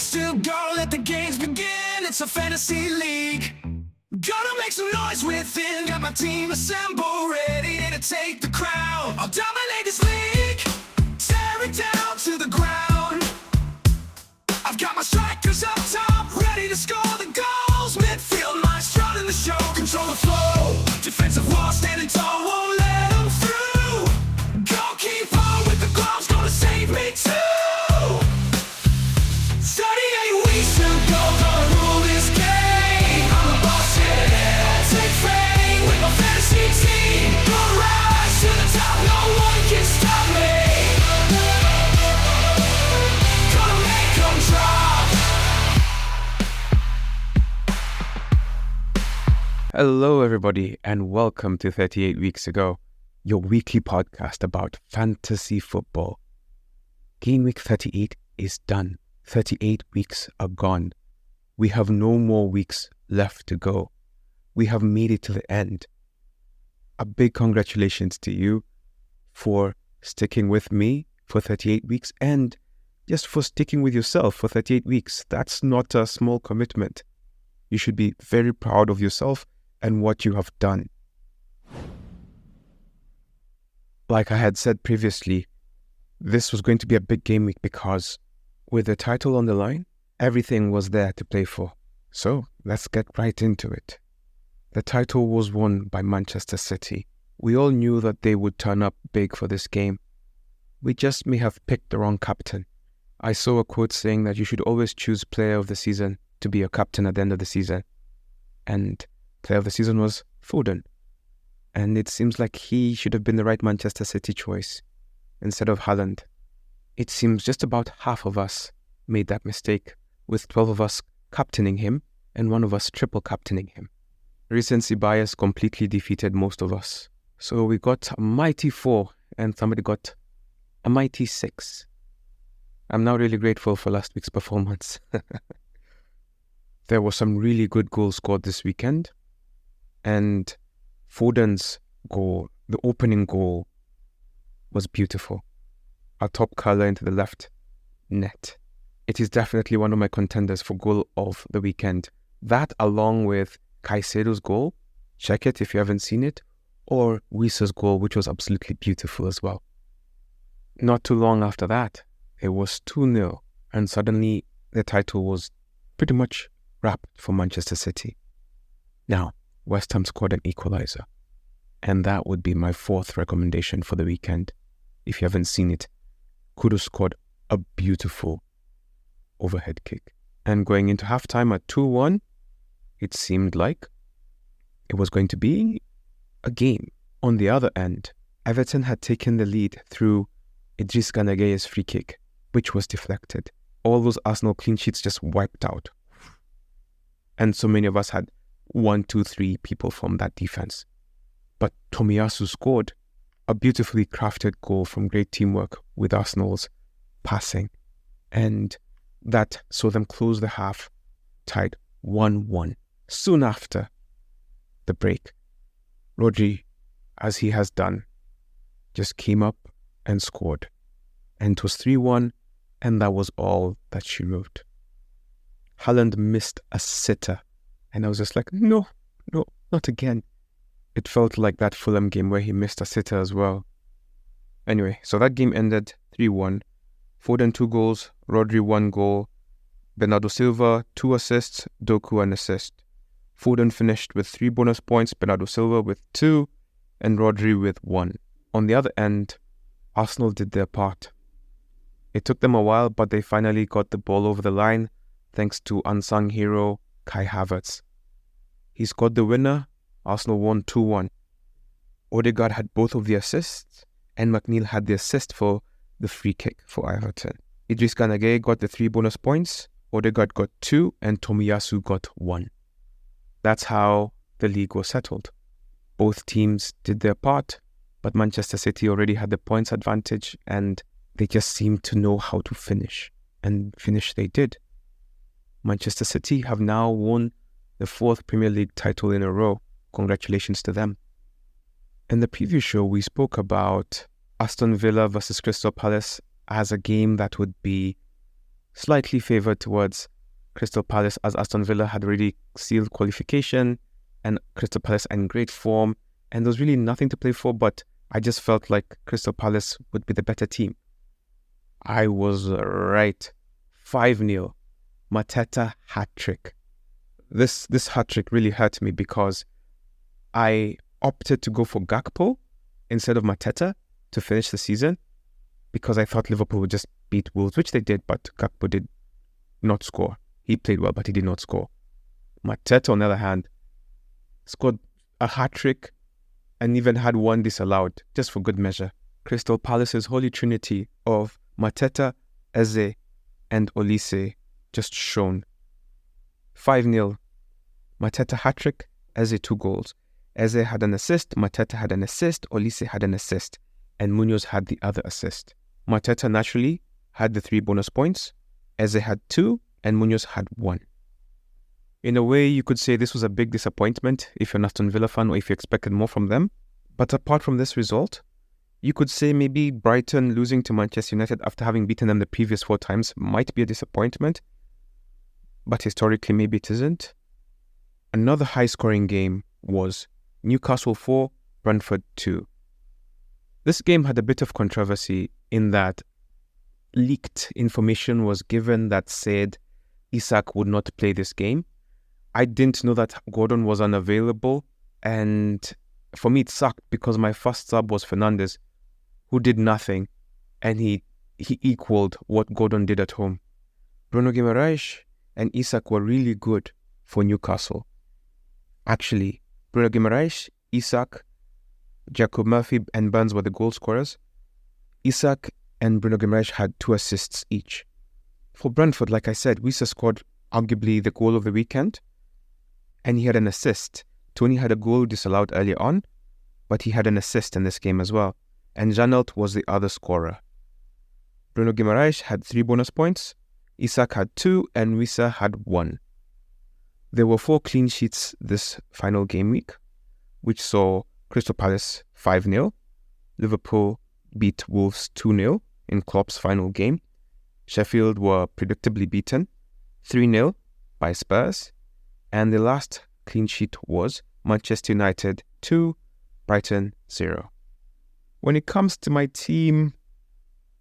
weeks to go, let the games begin. It's a fantasy league. Gonna make some noise within. Got my team assembled, ready to take the crown. I'll dominate this league, tear it down to the ground. I've got my strikers up top, ready to score the goals. Midfield maestro in the show, control the flow. Defensive wall standing tall, won't let them through. Goalkeeper with the gloves, gonna save me too. 38 weeks to go, gonna rule this game. I'm the boss, yeah, I'll take fame with my fantasy team. Gonna rise to the top, no one can stop me. Gonna make them drop. Hello, everybody, and welcome to 38 Weeks Ago, your weekly podcast about fantasy football. Gameweek 38 is done. 38 weeks are gone. We have no more weeks left to go. We have made it to the end. A big congratulations to you for sticking with me for 38 weeks and just for sticking with yourself for 38 weeks. That's not a small commitment. You should be very proud of yourself and what you have done. Like I had said previously, this was going to be a big game week because with the title on the line, everything was there to play for. So let's get right into it. The title was won by Manchester City. We all knew that they would turn up big for this game. We just may have picked the wrong captain. I saw a quote saying that you should always choose player of the season to be your captain at the end of the season. And player of the season was Foden. And it seems like he should have been the right Manchester City choice instead of Haaland. It seems just about half of us made that mistake, with 12 of us captaining him and one of us triple captaining him. Recency bias completely defeated most of us. So we got a mighty 4 and somebody got a mighty 6. I'm now really grateful for last week's performance. There were some really good goals scored this weekend. And Foden's goal, the opening goal, was beautiful. A top curler into the left net. It is definitely one of my contenders for goal of the weekend. That along with Caicedo's goal, check it if you haven't seen it, or Wisa's goal, which was absolutely beautiful as well. Not too long after that, it was 2-0, and suddenly the title was pretty much wrapped for Manchester City. Now, West Ham scored an equalizer, and that would be my 4th recommendation for the weekend. If you haven't seen it, Kudus scored a beautiful overhead kick. And going into halftime at 2-1, it seemed like it was going to be a game. On the other end, Everton had taken the lead through Idris Gana Gueye's free kick, which was deflected. All those Arsenal clean sheets just wiped out. And so many of us had 1, 2, 3 people from that defense. But Tomiyasu scored a beautifully crafted goal from great teamwork with Arsenal's passing. And that saw them close the half, tied 1-1. Soon after the break, Rodri, as he has done, just came up and scored. And it was 3-1, and that was all that she wrote. Haaland missed a sitter, and I was just like, no, not again. It felt like that Fulham game where he missed a sitter as well. Anyway, so that game ended 3-1. Foden 2 goals, Rodri 1 goal, Bernardo Silva 2 assists, Doku an assist. Foden finished with 3 bonus points, Bernardo Silva with 2, and Rodri with 1. On the other end, Arsenal did their part. It took them a while, but they finally got the ball over the line thanks to unsung hero Kai Havertz. He scored the winner. Arsenal won 2-1. Odegaard had both of the assists, and McNeil had the assist for the free kick for Everton. Idris Gana Gueye got the 3 bonus points, Odegaard got 2, and Tomiyasu got 1. That's how the league was settled. Both teams did their part, but Manchester City already had the points advantage, and they just seemed to know how to finish. And finish they did. Manchester City have now won the 4th Premier League title in a row. Congratulations to them. In the previous show, we spoke about Aston Villa versus Crystal Palace as a game that would be slightly favoured towards Crystal Palace, as Aston Villa had already sealed qualification and Crystal Palace in great form, and there was really nothing to play for, but I just felt like Crystal Palace would be the better team. I was right. 5-0. Mateta hat-trick. This hat-trick really hurt me because I opted to go for Gakpo instead of Mateta to finish the season because I thought Liverpool would just beat Wolves, which they did, but Gakpo did not score. He played well, but he did not score. Mateta, on the other hand, scored a hat-trick and even had one disallowed, just for good measure. Crystal Palace's holy trinity of Mateta, Eze, and Olise just shone. 5-0. Mateta hat-trick, Eze 2 goals. Eze had an assist, Mateta had an assist, Olise had an assist, and Munoz had the other assist. Mateta naturally had the 3 bonus points, Eze had 2, and Munoz had 1. In a way, you could say this was a big disappointment if you're an Aston Villa fan or if you expected more from them. But apart from this result, you could say maybe Brighton losing to Manchester United after having beaten them the previous 4 times might be a disappointment. But historically, maybe it isn't. Another high-scoring game was Newcastle 4, Brentford 2. This game had a bit of controversy in that leaked information was given that said Isak would not play this game. I didn't know that Gordon was unavailable, and for me it sucked because my first sub was Fernandes, who did nothing, and he equaled what Gordon did at home. Bruno Guimaraes and Isak were really good for Newcastle. Actually, Bruno Guimaraes, Isak, Jacob Murphy and Burns were the goal scorers. Isak and Bruno Guimaraes had 2 assists each. For Brentford, like I said, Wissa scored arguably the goal of the weekend, and he had an assist. Tony had a goal disallowed earlier on, but he had an assist in this game as well, and Janelt was the other scorer. Bruno Guimaraes had 3 bonus points, Isak had 2, and Wissa had 1. There were 4 clean sheets this final game week, which saw Crystal Palace 5-0, Liverpool beat Wolves 2-0 in Klopp's final game, Sheffield were predictably beaten 3-0 by Spurs, and the last clean sheet was Manchester United 2, Brighton 0. When it comes to my team,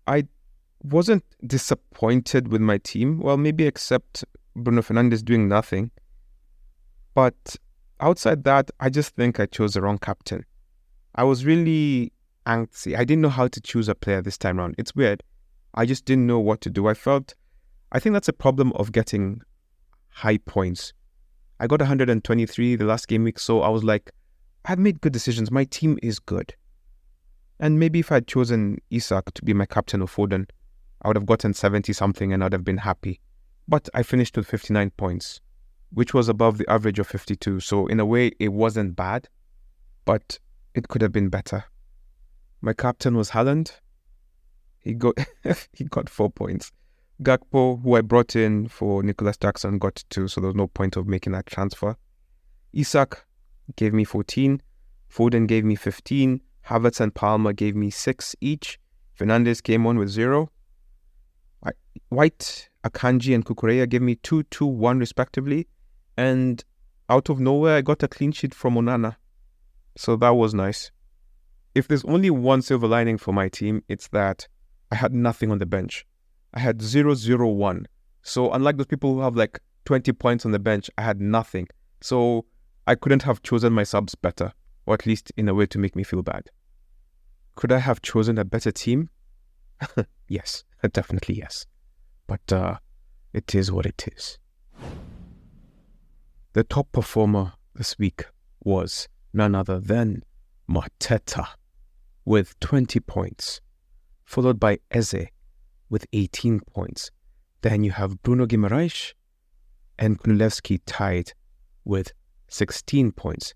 I wasn't disappointed with my team. Well, maybe except Bruno Fernandes doing nothing. But outside that, I just think I chose the wrong captain. I was really antsy. I didn't know how to choose a player this time around. It's weird. I just didn't know what to do. I think that's a problem of getting high points. I got 123 the last game week, so I was like, I've made good decisions. My team is good. And maybe if I had chosen Isak to be my captain or Foden, I would have gotten 70-something and I would have been happy. But I finished with 59 points, which was above the average of 52. So in a way, it wasn't bad, but it could have been better. My captain was Haaland. He got 4 points. Gakpo, who I brought in for Nicholas Jackson, got 2, so there was no point of making that transfer. Isak gave me 14. Foden gave me 15. Havertz and Palmer gave me 6 each. Fernandes came on with 0. White, Akanji and Kukureya gave me 2, 2, 1 respectively. And out of nowhere, I got a clean sheet from Onana. So that was nice. If there's only one silver lining for my team, it's that I had nothing on the bench. I had 0-0-1. So unlike those people who have like 20 points on the bench, I had nothing. So I couldn't have chosen my subs better, or at least in a way to make me feel bad. Could I have chosen a better team? Yes, definitely yes. But it is what it is. The top performer this week was none other than Mateta with 20 points, followed by Eze with 18 points. Then you have Bruno Guimaraes and Kulevski tied with 16 points.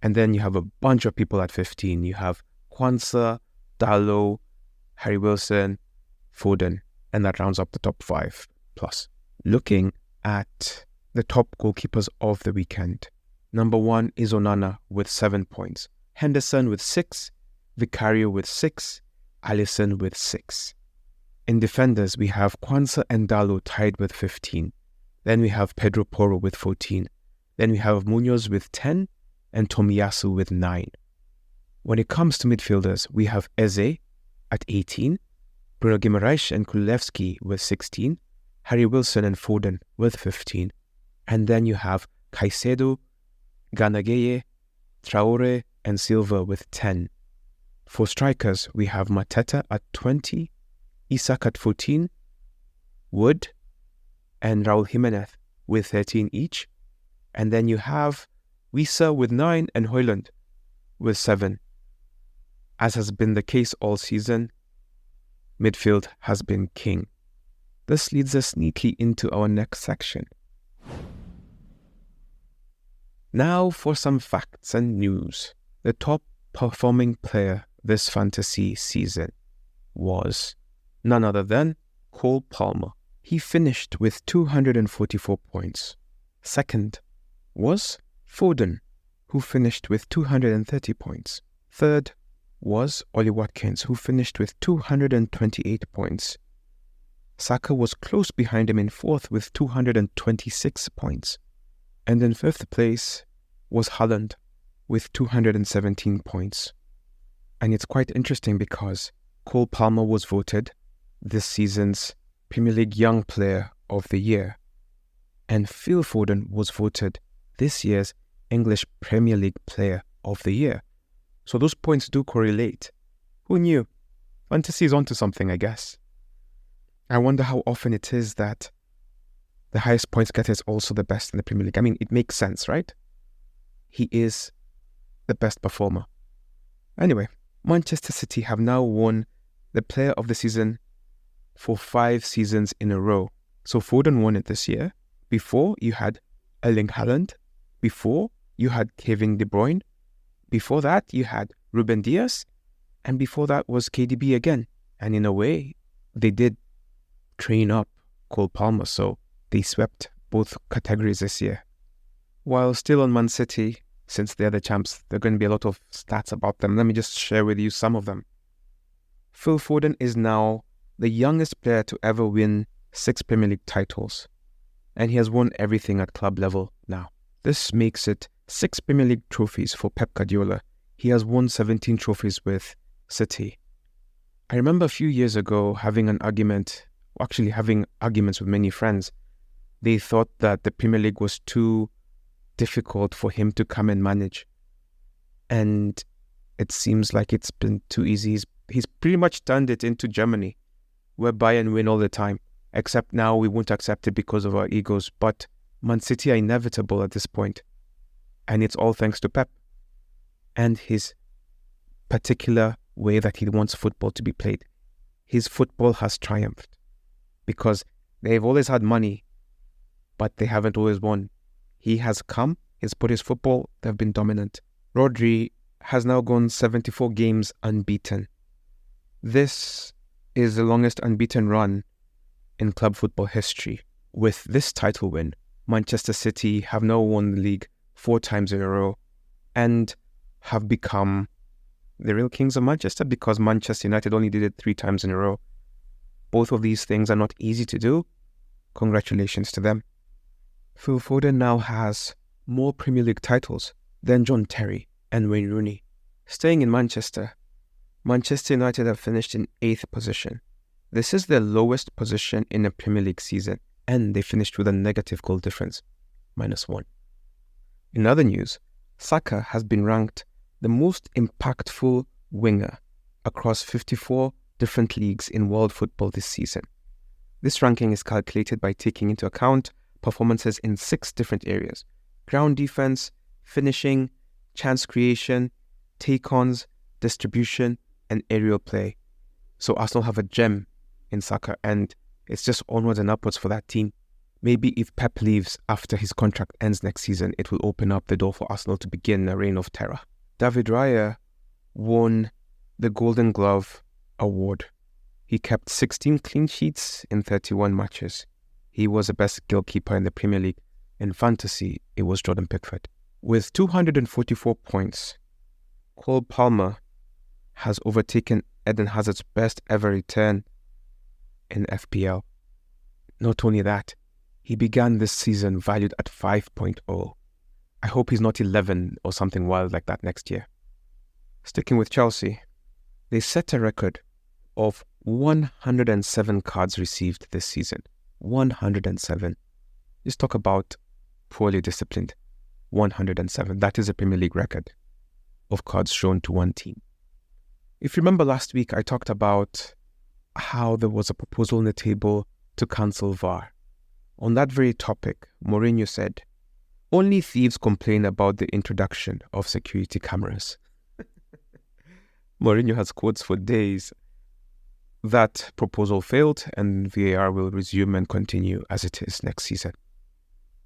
And then you have a bunch of people at 15. You have Kwanzaa, Dalot, Harry Wilson, Foden, and that rounds up the top 5 plus. Looking at the top goalkeepers of the weekend. Number 1 is Onana with 7 points. Henderson with 6, Vicario with 6, Alisson with 6. In defenders, we have Kwanzaa and Dalo tied with 15. Then we have Pedro Porro with 14. Then we have Munoz with 10 and Tomiyasu with 9. When it comes to midfielders, we have Eze at 18, Bruno Guimaraes and Kulevski with 16, Harry Wilson and Foden with 15. And then you have Caicedo, Ganageye, Traore and Silva with 10. For strikers, we have Mateta at 20, Isak at 14, Wood and Raul Jimenez with 13 each. And then you have Wissa with 9 and Haaland with 7. As has been the case all season, midfield has been king. This leads us neatly into our next section. Now for some facts and news. The top performing player this fantasy season was none other than Cole Palmer. He finished with 244 points. Second was Foden, who finished with 230 points. Third was Ollie Watkins, who finished with 228 points. Saka was close behind him in fourth with 226 points. And in fifth place was Haaland with 217 points. And it's quite interesting because Cole Palmer was voted this season's Premier League Young Player of the Year, and Phil Foden was voted this year's English Premier League Player of the Year. So those points do correlate. Who knew? Fantasy is onto something, I guess. I wonder how often it is that the highest points getter is also the best in the Premier League. I mean, it makes sense, right? He is the best performer. Anyway, Manchester City have now won the Player of the Season for 5 seasons in a row. So Foden won it this year. Before, you had Erling Haaland. Before, you had Kevin De Bruyne. Before that, you had Ruben Dias. And before that was KDB again. And in a way, they did train up Cole Palmer, so they swept both categories this year. While still on Man City, since they're the champs, there are going to be a lot of stats about them. Let me just share with you some of them. Phil Foden is now the youngest player to ever win 6 Premier League titles, and he has won everything at club level now. This makes it 6 Premier League trophies for Pep Guardiola. He has won 17 trophies with City. I remember a few years ago having arguments with many friends. They thought that the Premier League was too difficult for him to come and manage. And it seems like it's been too easy. He's pretty much turned it into Germany, where Bayern win all the time. Except now we won't accept it because of our egos. But Man City are inevitable at this point. And it's all thanks to Pep and his particular way that he wants football to be played. His football has triumphed because they've always had money, but they haven't always won. He has come, he's put his football, they've been dominant. Rodri has now gone 74 games unbeaten. This is the longest unbeaten run in club football history. With this title win, Manchester City have now won the league 4 times in a row and have become the real kings of Manchester, because Manchester United only did it 3 times in a row. Both of these things are not easy to do. Congratulations to them. Phil Foden now has more Premier League titles than John Terry and Wayne Rooney. Staying in Manchester, Manchester United have finished in 8th position. This is their lowest position in a Premier League season, and they finished with a negative goal difference, -1. In other news, Saka has been ranked the most impactful winger across 54 different leagues in world football this season. This ranking is calculated by taking into account performances in 6 different areas: ground defense, finishing, chance creation, take-ons, distribution, and aerial play. So Arsenal have a gem in Saka, and it's just onwards and upwards for that team. Maybe if Pep leaves after his contract ends next season, it will open up the door for Arsenal to begin a reign of terror. David Raya won the Golden Glove award. He kept 16 clean sheets in 31 matches. He was the best goalkeeper in the Premier League. In fantasy, it was Jordan Pickford. With 244 points, Cole Palmer has overtaken Eden Hazard's best ever return in FPL. Not only that, he began this season valued at 5.0. I hope he's not 11 or something wild like that next year. Sticking with Chelsea, they set a record of 107 cards received this season. 107. Just talk about poorly disciplined. 107. That is a Premier League record of cards shown to one team. If you remember last week, I talked about how there was a proposal on the table to cancel VAR. On that very topic, Mourinho said, only thieves complain about the introduction of security cameras. Mourinho has quotes for days. That proposal failed and VAR will resume and continue as it is next season.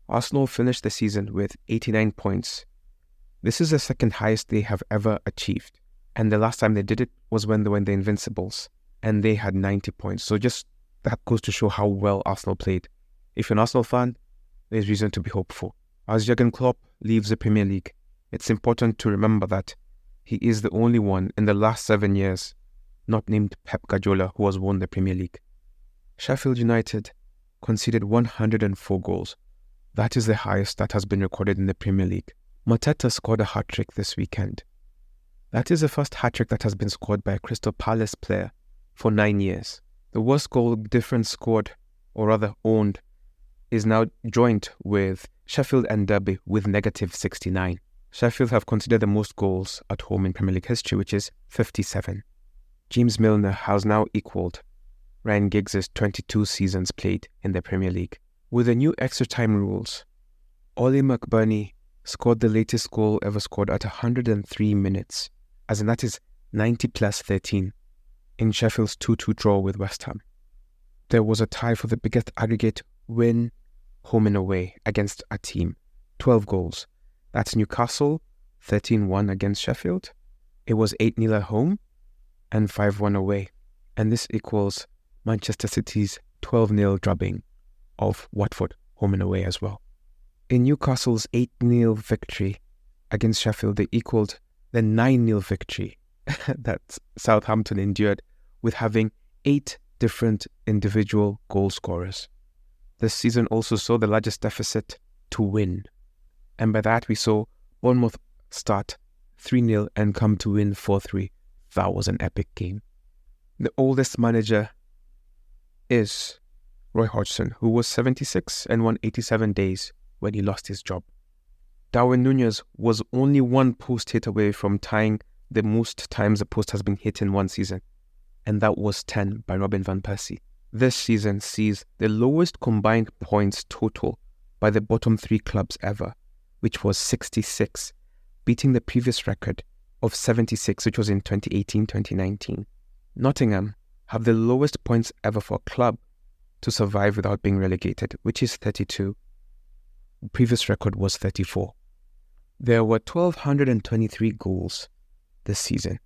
Arsenal finished the season with 89 points. This is the second highest they have ever achieved. And the last time they did it was when they were in the Invincibles and they had 90 points. So just that goes to show how well Arsenal played. If you're an Arsenal fan, there's reason to be hopeful. As Jurgen Klopp leaves the Premier League, it's important to remember that he is the only one in the last 7 years not named Pep Guardiola who has won the Premier League. Sheffield United conceded 104 goals. That is the highest that has been recorded in the Premier League. Mateta scored a hat-trick this weekend. That is the first hat-trick that has been scored by a Crystal Palace player for 9 years. The worst goal difference scored, or rather owned, is now joint with Sheffield and Derby with negative 69. Sheffield have conceded the most goals at home in Premier League history, which is 57. James Milner has now equalled Ryan Giggs' 22 seasons played in the Premier League. With the new extra time rules, Ollie McBurney scored the latest goal ever scored at 103 minutes, as in that is 90 plus 13, in Sheffield's 2-2 draw with West Ham. There was a tie for the biggest aggregate win home and away against a team, 12 goals. That's Newcastle, 13-1 against Sheffield. It was 8-0 at home and 5-1 away. And this equals Manchester City's 12-0 drubbing of Watford, home and away as well. In Newcastle's 8-0 victory against Sheffield, they equaled the 9-0 victory that Southampton endured with having 8 different individual goal scorers. This season also saw the largest deficit to win. And by that we saw Bournemouth start 3-0 and come to win 4-3. That was an epic game. The oldest manager is Roy Hodgson, who was 76 and won 87 days when he lost his job. Darwin Núñez was only one post hit away from tying the most times a post has been hit in one season, and that was 10 by Robin van Persie. This season sees the lowest combined points total by the bottom 3 clubs ever, which was 66, beating the previous record of 76, which was in 2018-2019. Nottingham have the lowest points ever for a club to survive without being relegated, which is 32. The previous record was 34. There were 1,223 goals this season,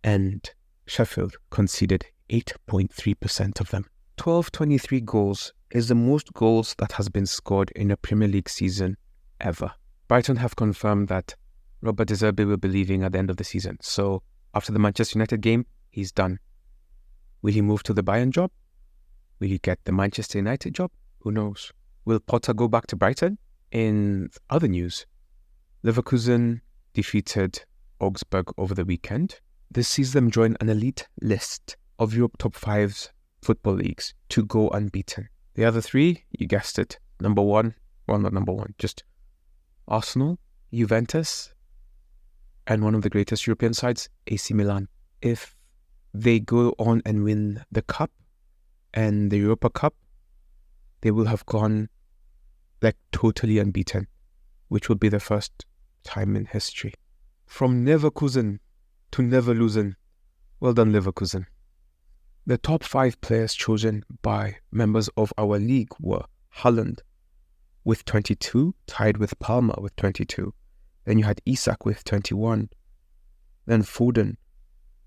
and Sheffield conceded 8.3% of them. 1,223 goals is the most goals that has been scored in a Premier League season ever. Brighton have confirmed that Robert De Zerbi will be leaving at the end of the season. So after the Manchester United game, he's done. Will he move to the Bayern job? Will he get the Manchester United job? Who knows? Will Potter go back to Brighton? In other news, Leverkusen defeated Augsburg over the weekend. This sees them join an elite list of Europe top 5's football leagues to go unbeaten. The other 3, you guessed it, number 1, well not number 1, just Arsenal, Juventus, and one of the greatest European sides, AC Milan. If they go on and win the Cup and the Europa Cup, they will have gone like totally unbeaten, which will be the first time in history. From Leverkusen to never losing. Well done, Leverkusen. The top 5 players chosen by members of our league were Haaland with 22, tied with Palmer with 22. Then you had Isak with 21. Then Foden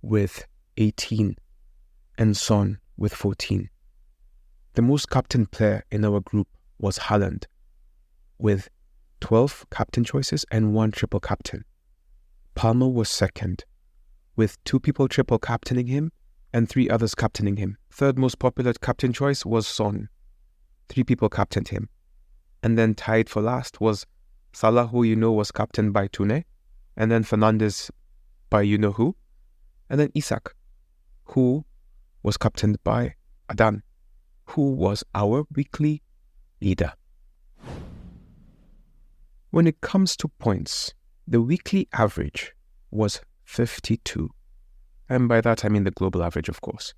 with 18. And Son with 14. The most captain player in our group was Haaland with 12 captain choices and 1 triple captain. Palmer was second, with 2 people triple captaining him and 3 others captaining him. Third most popular captain choice was Son. 3 people captained him. And then tied for last was Salah, who was captained by Tune. And then Fernandes by you-know-who. And then Isak, who was captained by Adan, who was our weekly leader. When it comes to points, the weekly average was 52. And by that I mean the global average, of course.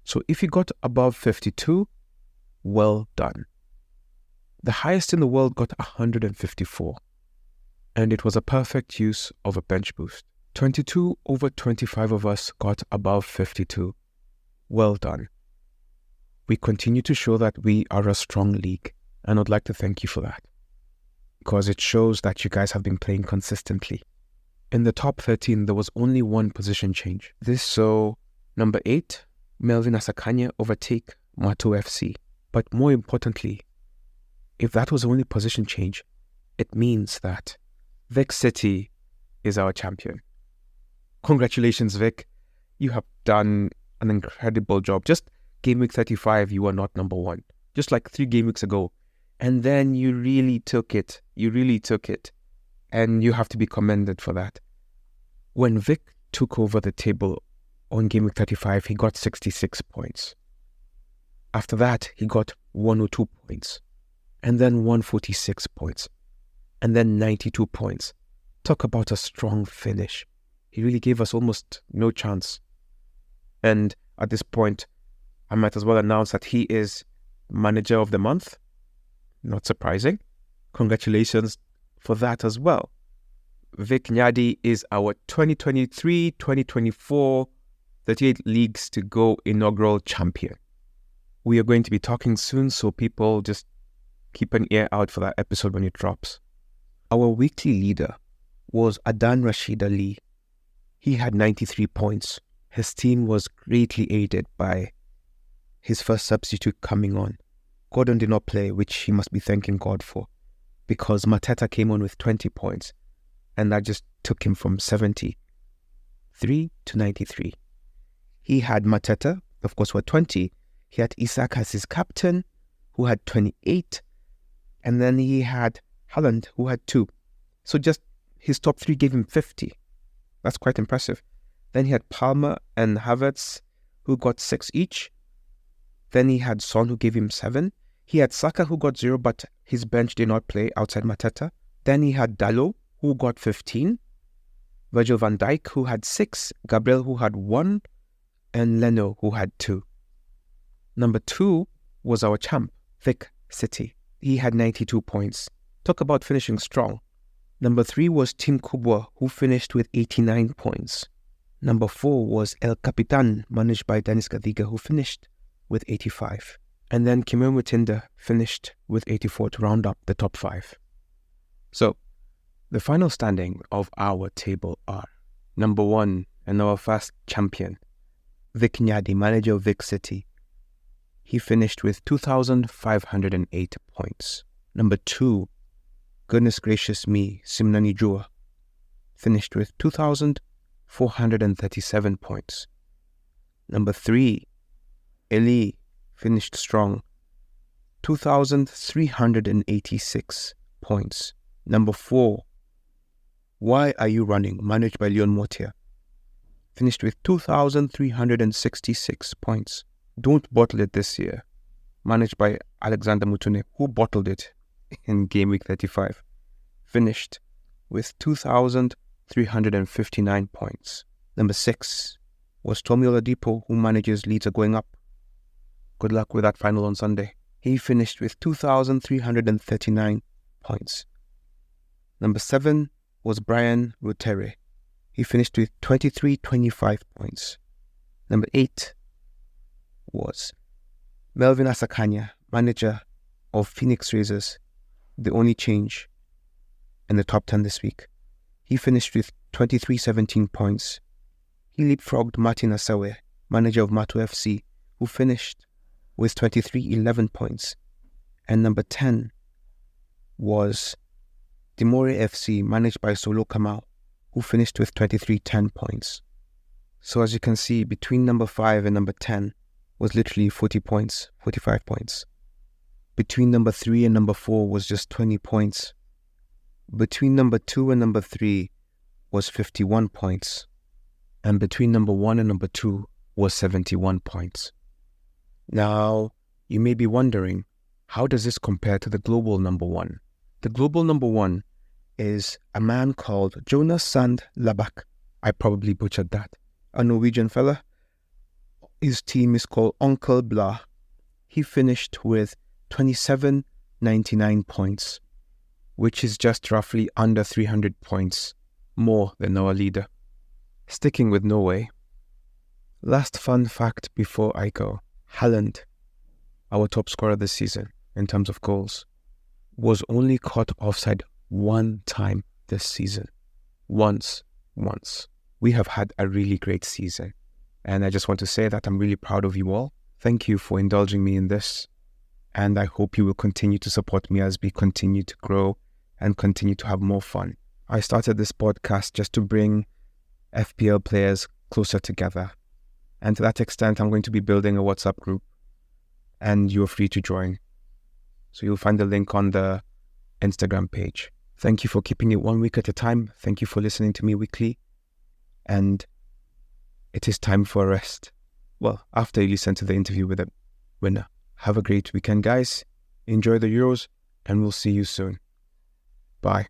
So if you got above 52, well done. The highest in the world got 154. And it was a perfect use of a bench boost. 22 over 25 of us got above 52. Well done. We continue to show that we are a strong league, and I'd like to thank you for that, because it shows that you guys have been playing consistently. In the top 13, there was only one position change. This saw number 8, Melvin Asakanya, overtake Mato FC. But more importantly, if that was the only position change, it means that Vic City is our champion. Congratulations, Vic. You have done an incredible job. Just Gameweek 35, you were not number 1. Just like 3 game weeks ago. And then you really took it. And you have to be commended for that. When Vic took over the table on Gameweek 35, he got 66 points. After that, he got 102 points. And then 146 points. And then 92 points. Talk about a strong finish. He really gave us almost no chance. And at this point, I might as well announce that he is Manager of the Month. Not surprising. Congratulations for that as well. Vic Nyadi is our 2023-2024 38 Leagues to Go inaugural champion. We are going to be talking soon, so people just keep an ear out for that episode when it drops. Our weekly leader was Adan Rashid Ali. He had 93 points. His team was greatly aided by his first substitute coming on. Gordon did not play, which he must be thanking God for, because Mateta came on with 20 points, and that just took him from 73 to 93. He had Mateta, of course, with 20. He had Isak as his captain, who had 28, and then he had Haaland, who had 2. So just his top 3 gave him 50. That's quite impressive. Then he had Palmer and Havertz, who got 6 each. Then he had Son, who gave him 7. He had Saka, who got 0, but his bench did not play outside Mateta. Then he had Dalot, who got 15. Virgil van Dijk, who had 6. Gabriel, who had 1. And Leno, who had 2. Number 2 was our champ, Vic City. He had 92 points. Talk about finishing strong. Number 3 was Tim Kubwa, who finished with 89 points. Number 4 was El Capitan, managed by Dennis Gadiga, who finished with 85. And then Kimur Mutinda finished with 84 to round up the top 5. So, the final standing of our table are number 1 and our first champion, Vic Nyadi, manager of Vic City. He finished with 2,508 points. Number 2, goodness gracious me, Simnani Jua, finished with 2,437 points. Number 3, Eli finished strong, 2,386 points. Number 4, Why Are You Running, managed by Leon Motia, finished with 2,366 points. Don't Bottle It This Year, managed by Alexander Mutune, who bottled it in Gameweek 35, finished with 2,359 points. Number 6 was Tommy Oladipo, who manages Leeds Are Going Up. Good luck with that final on Sunday. He finished with 2,339 points. Number 7 was Brian Rutere. He finished with 2325 points. Number 8 was Melvin Asakanya, manager of Phoenix Razors, the only change in the top 10 this week. He finished with 2317 points. He leapfrogged Martin Asawe, manager of Mato FC, who finished with 2311 points. And number 10 was Dimore FC, managed by Solo Kamau, who finished with 2310 points. So as you can see, between number 5 and number 10 was literally 40 points, 45 points. Between number 3 and number 4 was just 20 points. Between number 2 and number 3 was 51 points. And between number 1 and number 2 was 71 points. Now, you may be wondering, how does this compare to the global number 1? The global number 1 is a man called Jonas Sand Labak. I probably butchered that. A Norwegian fella. His team is called Onkel Blah. He finished with 2799 points, which is just roughly under 300 points more than our leader. Sticking with Norway, last fun fact before I go. Haaland, our top scorer this season in terms of goals, was only caught offside one time this season. Once. We have had a really great season. And I just want to say that I'm really proud of you all. Thank you for indulging me in this. And I hope you will continue to support me as we continue to grow and continue to have more fun. I started this podcast just to bring FPL players closer together. And to that extent, I'm going to be building a WhatsApp group. And you're free to join. So you'll find the link on the Instagram page. Thank you for keeping it 1 week at a time. Thank you for listening to me weekly. And it is time for a rest. Well, after you listen to the interview with the winner. Have a great weekend, guys. Enjoy the Euros, and we'll see you soon. Bye.